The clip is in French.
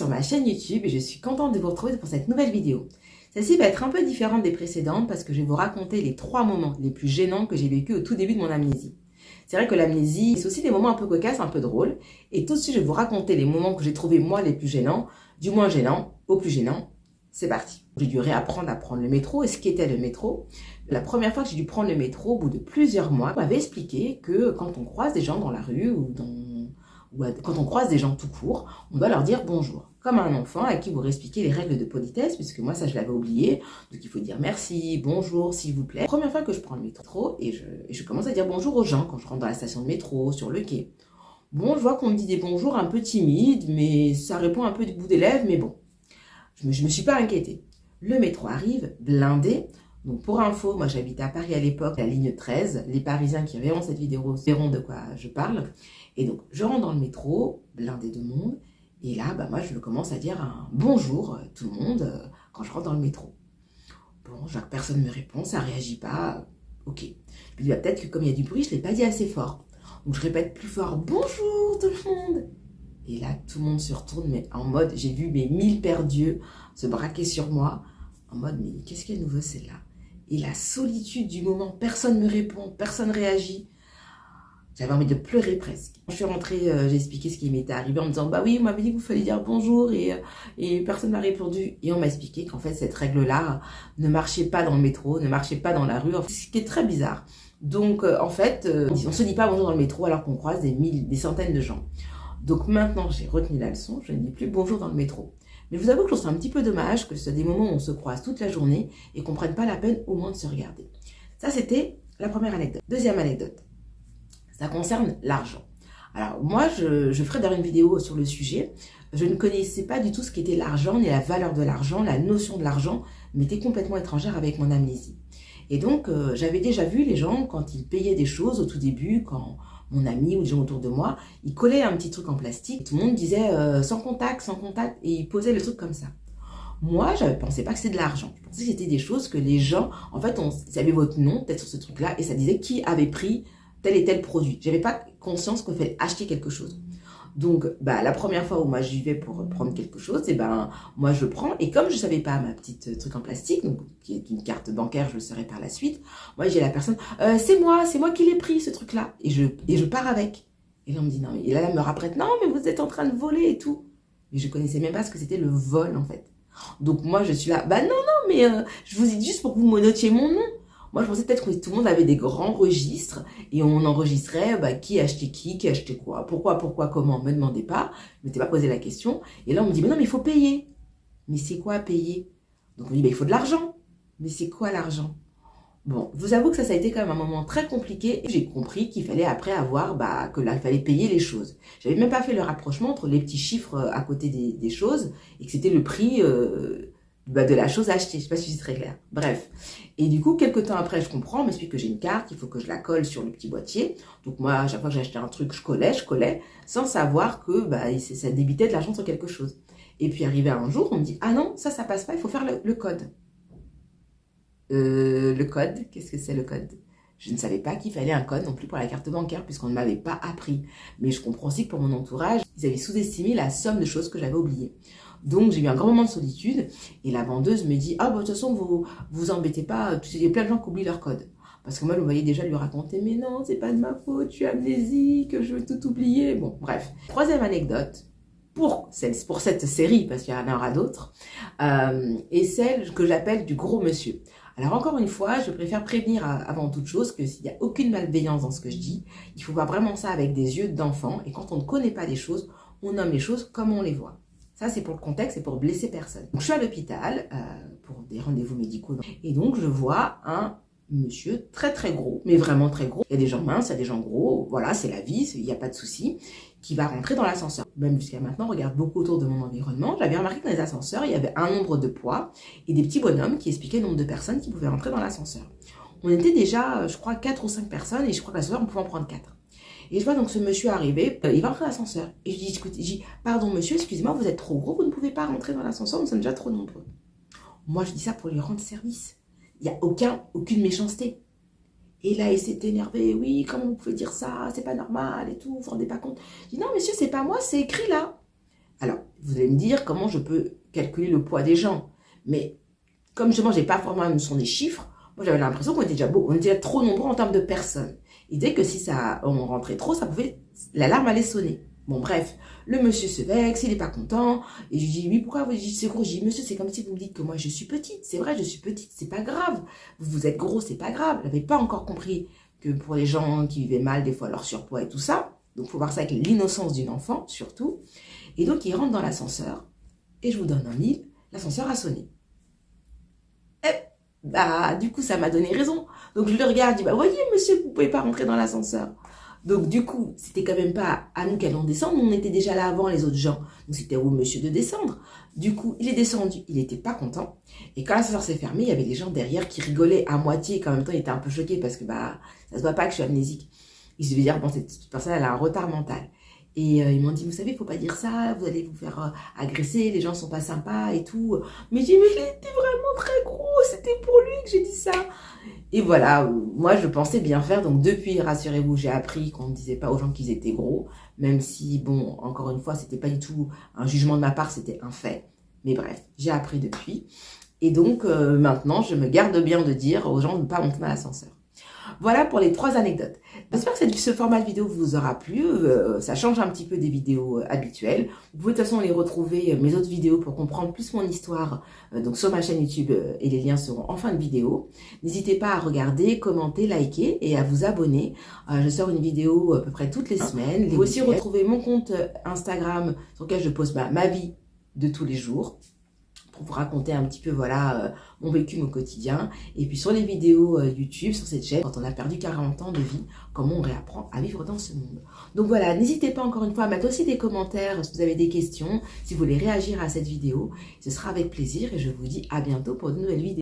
sur ma chaîne YouTube et je suis contente de vous retrouver pour cette nouvelle vidéo. Celle-ci va être un peu différente des précédentes parce que je vais vous raconter les 3 moments les plus gênants que j'ai vécu au tout début de mon amnésie. C'est vrai que l'amnésie, c'est aussi des moments un peu cocasses, un peu drôles. Et tout de suite, je vais vous raconter les moments que j'ai trouvés moi les plus gênants, du moins gênant au plus gênant. C'est parti. J'ai dû réapprendre à prendre le métro. Et ce qu'était le métro, la première fois que j'ai dû prendre le métro, au bout de plusieurs mois, on m'avait expliqué que quand on croise des gens dans la rue ou quand on croise des gens tout court, on doit leur dire bonjour. Comme un enfant à qui vous expliquez les règles de politesse, puisque moi ça je l'avais oublié. Donc il faut dire merci, bonjour, s'il vous plaît. Première fois que je prends le métro et je commence à dire bonjour aux gens quand je rentre dans la station de métro, sur le quai. Bon, je vois qu'on me dit des bonjours un peu timides, mais ça répond un peu du bout des lèvres, mais bon. Je me suis pas inquiétée. Le métro arrive, blindé. Donc pour info, moi j'habitais à Paris à l'époque, la ligne 13. Les Parisiens qui verront cette vidéo verront de quoi je parle. Et donc je rentre dans le métro, blindé de monde. Et là, moi je commence à dire un bonjour tout le monde quand je rentre dans le métro. Bon, personne ne me répond, ça réagit pas. Ok. Puis peut-être que comme il y a du bruit, je l'ai pas dit assez fort. Donc je répète plus fort, bonjour tout le monde. Et là, tout le monde se retourne, mais en mode, j'ai vu mes 1000 paires d'yeux se braquer sur moi. En mode, mais qu'est-ce qu'elle nous veut celle-là? Et la solitude du moment, personne ne me répond, personne ne réagit. J'avais envie de pleurer presque. Quand je suis rentrée, j'ai expliqué ce qui m'était arrivé en me disant, bah oui, on m'avait dit qu'il fallait dire bonjour et personne m'a répondu. Et on m'a expliqué qu'en fait, cette règle-là ne marchait pas dans le métro, ne marchait pas dans la rue, ce qui est très bizarre. Donc, en fait, on ne se dit pas bonjour dans le métro alors qu'on croise des centaines de gens. Donc maintenant, j'ai retenu la leçon, je ne dis plus bonjour dans le métro. Mais je vous avoue que je trouve ça un petit peu dommage que ce soit des moments où on se croise toute la journée et qu'on ne prenne pas la peine au moins de se regarder. Ça, c'était la première anecdote. Deuxième anecdote, ça concerne l'argent. Alors moi, je ferai d'ailleurs une vidéo sur le sujet. Je ne connaissais pas du tout ce qu'était l'argent, ni la valeur de l'argent, la notion de l'argent m'était complètement étrangère avec mon amnésie. Et donc, j'avais déjà vu les gens, quand ils payaient des choses au tout début, quand mon ami ou les gens autour de moi, ils collaient un petit truc en plastique. Tout le monde disait sans contact, et ils posaient le truc comme ça. Moi, je ne pensais pas que c'était de l'argent. Je pensais que c'était des choses que les gens, en fait, ils avaient votre nom peut-être sur ce truc-là, et ça disait qui avait pris tel et tel produit. Je n'avais pas conscience qu'il fallait acheter quelque chose. Donc, la première fois où moi j'y vais pour prendre quelque chose, moi je prends, et comme je ne savais pas ma petite truc en plastique, donc qui est une carte bancaire, je le saurai par la suite, moi j'ai la personne, c'est moi qui l'ai pris ce truc-là, et je pars avec. Et là on me dit non, et là elle me rapprête, non mais vous êtes en train de voler et tout. Mais je connaissais même pas ce que c'était le vol en fait. Donc moi je suis là, non, mais je vous ai dit juste pour que vous me notiez mon nom. Moi, je pensais peut-être que tout le monde avait des grands registres et on enregistrait qui achetait qui achetait quoi, pourquoi, comment, me demandez pas, je ne m'étais pas posé la question. Et là, on me dit, mais non, mais il faut payer. Mais c'est quoi payer? Donc, on me dit, il faut de l'argent. Mais c'est quoi l'argent? Bon, je vous avoue que ça a été quand même un moment très compliqué et j'ai compris qu'il fallait après avoir, que là, il fallait payer les choses. J'avais même pas fait le rapprochement entre les petits chiffres à côté des choses et que c'était le prix de la chose à acheter. Je sais pas si c'est très clair. Bref. Et du coup, quelques temps après, je comprends, on m'explique que j'ai une carte, il faut que je la colle sur le petit boîtier. Donc moi, à chaque fois que j'achetais un truc, je collais, sans savoir que ça débitait de l'argent sur quelque chose. Et puis arrivé un jour, on me dit, ah non, ça passe pas, il faut faire le code. Le code, qu'est-ce que c'est le code? Je ne savais pas qu'il fallait un code non plus pour la carte bancaire, puisqu'on ne m'avait pas appris. Mais je comprends aussi que pour mon entourage, ils avaient sous-estimé la somme de choses que j'avais oubliées. Donc j'ai eu un grand moment de solitude et la vendeuse me dit, ah de toute façon vous embêtez pas, il y a plein de gens qui oublient leur code. Parce que moi je me voyais déjà lui raconter, mais non c'est pas de ma faute, je suis amnésique, je veux tout oublier. Bon bref. Troisième anecdote pour cette série, parce qu'il y en aura d'autres, et celle que j'appelle du gros monsieur. Alors encore une fois, je préfère prévenir avant toute chose que s'il n'y a aucune malveillance dans ce que je dis, il faut voir vraiment ça avec des yeux d'enfant, et quand on ne connaît pas les choses, on nomme les choses comme on les voit. Ça, c'est pour le contexte et pour blesser personne. Donc, je suis à l'hôpital pour des rendez-vous médicaux. Et donc, je vois un monsieur très très gros, mais vraiment très gros. Il y a des gens minces, il y a des gens gros. Voilà, c'est la vie, il n'y a pas de souci. Qui va rentrer dans l'ascenseur. Même jusqu'à maintenant, je regarde beaucoup autour de mon environnement. J'avais remarqué que dans les ascenseurs, il y avait un nombre de poids et des petits bonhommes qui expliquaient le nombre de personnes qui pouvaient rentrer dans l'ascenseur. On était déjà, je crois, 4 ou 5 personnes et je crois que l'ascenseur, on pouvait en prendre 4. Et je vois donc ce monsieur arriver, il va rentrer dans l'ascenseur. Et je dis, écoutez, pardon monsieur, excusez-moi, vous êtes trop gros, vous ne pouvez pas rentrer dans l'ascenseur, nous sommes déjà trop nombreux. Moi, je dis ça pour lui rendre service. Il n'y a aucune méchanceté. Et là, il s'est énervé, oui, comment vous pouvez dire ça, c'est pas normal et tout, vous vous rendez pas compte. Je dis, non monsieur, c'est pas moi, c'est écrit là. Alors, Vous allez me dire comment je peux calculer le poids des gens. Mais comme justement, je n'ai pas forcément la notion des chiffres, moi j'avais l'impression qu'on était déjà beau, on était déjà trop nombreux en termes de personnes. Et dès que si on rentrait trop, l'alarme allait sonner. Bon bref, le monsieur se vexe, il n'est pas content. Et je lui dis, oui, pourquoi vous dites c'est gros? Je dis, monsieur, c'est comme si vous me dites que moi je suis petite. C'est vrai, je suis petite, c'est pas grave. Vous êtes gros, c'est pas grave. Je n'avais pas encore compris que pour les gens qui vivaient mal, des fois leur surpoids et tout ça. Donc il faut voir ça avec l'innocence d'une enfant, surtout. Et donc il rentre dans l'ascenseur. Et je vous donne un mille, l'ascenseur a sonné. Bah, du coup, ça m'a donné raison. Donc, je le regarde, je dis, bah, voyez, monsieur, vous pouvez pas rentrer dans l'ascenseur. Donc, du coup, c'était quand même pas à nous qu'allons descendre. On était déjà là avant les autres gens. Donc, c'était au monsieur de descendre. Du coup, il est descendu. Il était pas content. Et quand l'ascenseur s'est fermé, il y avait des gens derrière qui rigolaient à moitié. Qu'en même temps, il était un peu choqué parce que, bah, ça se voit pas que je suis amnésique. Il se devait dire, bon, cette personne, elle a un retard mental. Et ils m'ont dit, vous savez, il faut pas dire ça, vous allez vous faire agresser, les gens sont pas sympas et tout. Mais j'ai dit, mais il était vraiment très gros, c'était pour lui que j'ai dit ça. Et voilà, moi je pensais bien faire, donc depuis, rassurez-vous, j'ai appris qu'on ne disait pas aux gens qu'ils étaient gros, même si, bon, encore une fois, c'était pas du tout un jugement de ma part, c'était un fait. Mais bref, j'ai appris depuis. Et donc, maintenant, je me garde bien de dire aux gens de ne pas monter dans l'ascenseur. Voilà pour les 3 anecdotes. J'espère que ce format de vidéo vous aura plu. Ça change un petit peu des vidéos habituelles. Vous pouvez de toute façon les retrouver, mes autres vidéos, pour comprendre plus mon histoire, donc sur ma chaîne YouTube, et les liens seront en fin de vidéo. N'hésitez pas à regarder, commenter, liker et à vous abonner. Je sors une vidéo à peu près toutes les semaines. Vous pouvez aussi retrouver mon compte Instagram sur lequel je poste ma vie de tous les jours, pour vous raconter un petit peu, voilà, mon vécu au quotidien. Et puis sur les vidéos YouTube, sur cette chaîne, quand on a perdu 40 ans de vie, comment on réapprend à vivre dans ce monde. Donc voilà, n'hésitez pas encore une fois à mettre aussi des commentaires si vous avez des questions, si vous voulez réagir à cette vidéo. Ce sera avec plaisir et je vous dis à bientôt pour de nouvelles vidéos.